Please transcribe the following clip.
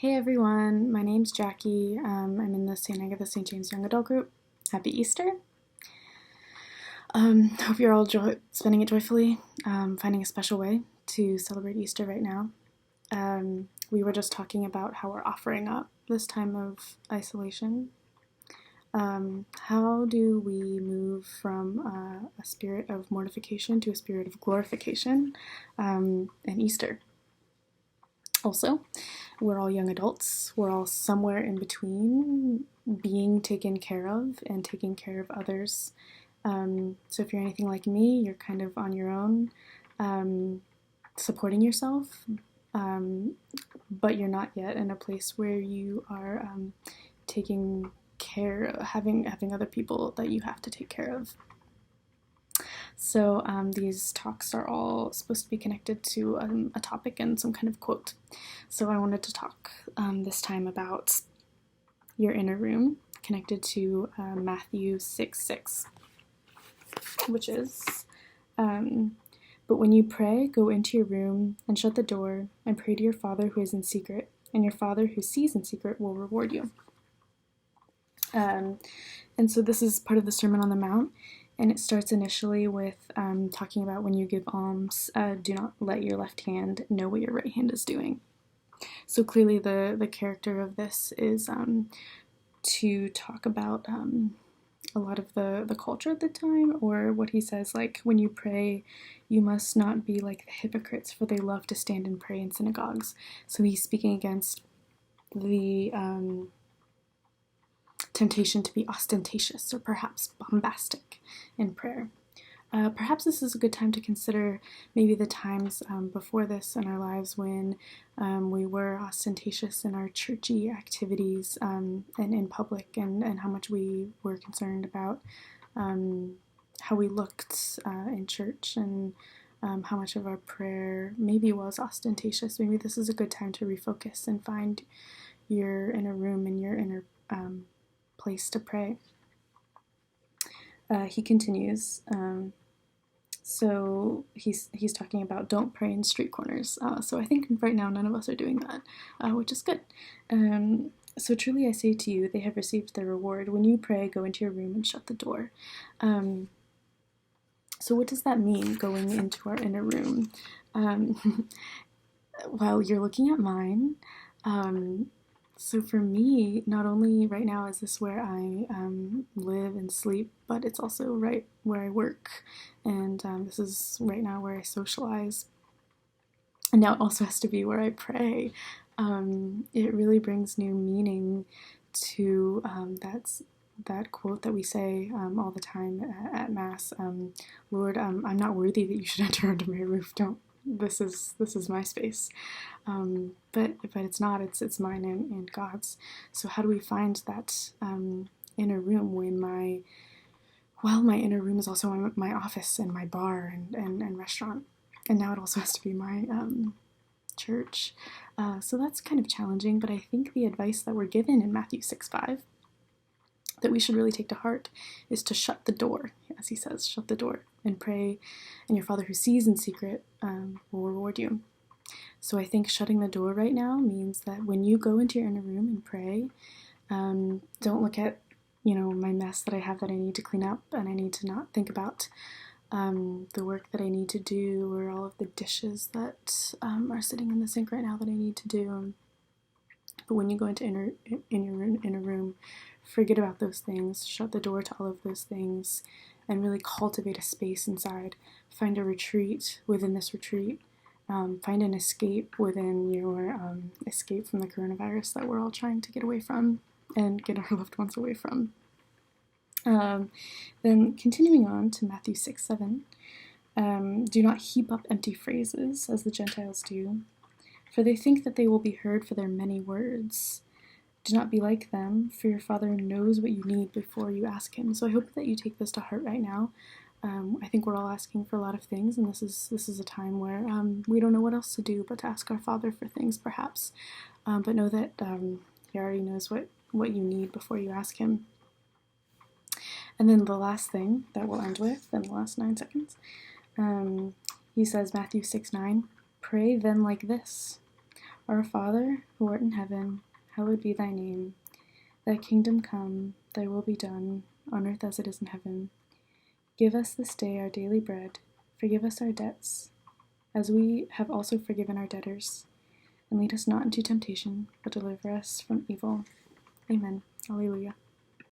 Hey everyone, my name's Jacque. I'm in the St. Agatha St. James Young Adult Group. Happy Easter. Hope you're all spending it joyfully, finding a special way to celebrate Easter right now. We were just talking about how we're offering up this time of isolation. How do we move from a spirit of mortification to a spirit of glorification in Easter? Also, we're all young adults. We're all somewhere in between being taken care of and taking care of others. So if you're anything like me, you're kind of on your own, supporting yourself, but you're not yet in a place where you are taking care, having other people that you have to take care of. So these talks are all supposed to be connected to a topic and some kind of quote. So I wanted to talk this time about your inner room, connected to Matthew 6:6, which is, but when you pray, go into your room and shut the door and pray to your Father who is in secret, and your Father who sees in secret will reward you. And so this is part of the Sermon on the Mount. And it starts initially with talking about when you give alms, do not let your left hand know what your right hand is doing. So clearly the character of this is to talk about a lot of the culture at the time, or what he says, like, when you pray, you must not be like the hypocrites, for they love to stand and pray in synagogues. So he's speaking against the temptation to be ostentatious or perhaps bombastic in prayer. Perhaps this is a good time to consider maybe the times before this in our lives when we were ostentatious in our churchy activities and in public, and how much we were concerned about how we looked in church, and how much of our prayer maybe was ostentatious. Maybe this is a good time to refocus and find your inner room and your inner place to pray. He continues, so he's talking about don't pray in street corners. So I think right now none of us are doing that, which is good. So truly I say to you, they have received their reward. When you pray, go into your room and shut the door. So what does that mean, going into our inner room? Well, you're looking at mine. So for me, not only right now is this where I live and sleep, but it's also right where I work, and this is right now where I socialize. And now it also has to be where I pray. It really brings new meaning to that quote that we say all the time at Mass. Lord, I'm not worthy that you should enter under my roof. Don't. This is my space, but it's not. It's mine and God's. So how do we find that inner room when my inner room is also my office and my bar and restaurant, and now it also has to be my church. So that's kind of challenging. But I think the advice that we're given in Matthew 6:5 that we should really take to heart is to shut the door, as he says, shut the door and pray, and your Father who sees in secret will reward you. So I think shutting the door right now means that when you go into your inner room and pray, don't look at, my mess that I have that I need to clean up, and I need to not think about the work that I need to do, or all of the dishes that are sitting in the sink right now that I need to do. But when you go into your inner room, forget about those things, shut the door to all of those things, and really cultivate a space inside. Find a retreat within this retreat. Find an escape within your escape from the coronavirus that we're all trying to get away from and get our loved ones away from. Then continuing on to Matthew 6:7, do not heap up empty phrases as the Gentiles do, for they think that they will be heard for their many words. Do not be like them, for your Father knows what you need before you ask him. So I hope that you take this to heart right now. I think we're all asking for a lot of things, and this is a time where we don't know what else to do but to ask our Father for things, perhaps. But know that he already knows what you need before you ask him. And then the last thing that we'll end with, in the last 9 seconds, he says, Matthew 6:9, pray then like this. Our Father, who art in heaven, hallowed be thy name. Thy kingdom come, thy will be done, on earth as it is in heaven. Give us this day our daily bread. Forgive us our debts, as we have also forgiven our debtors. And lead us not into temptation, but deliver us from evil. Amen. Alleluia.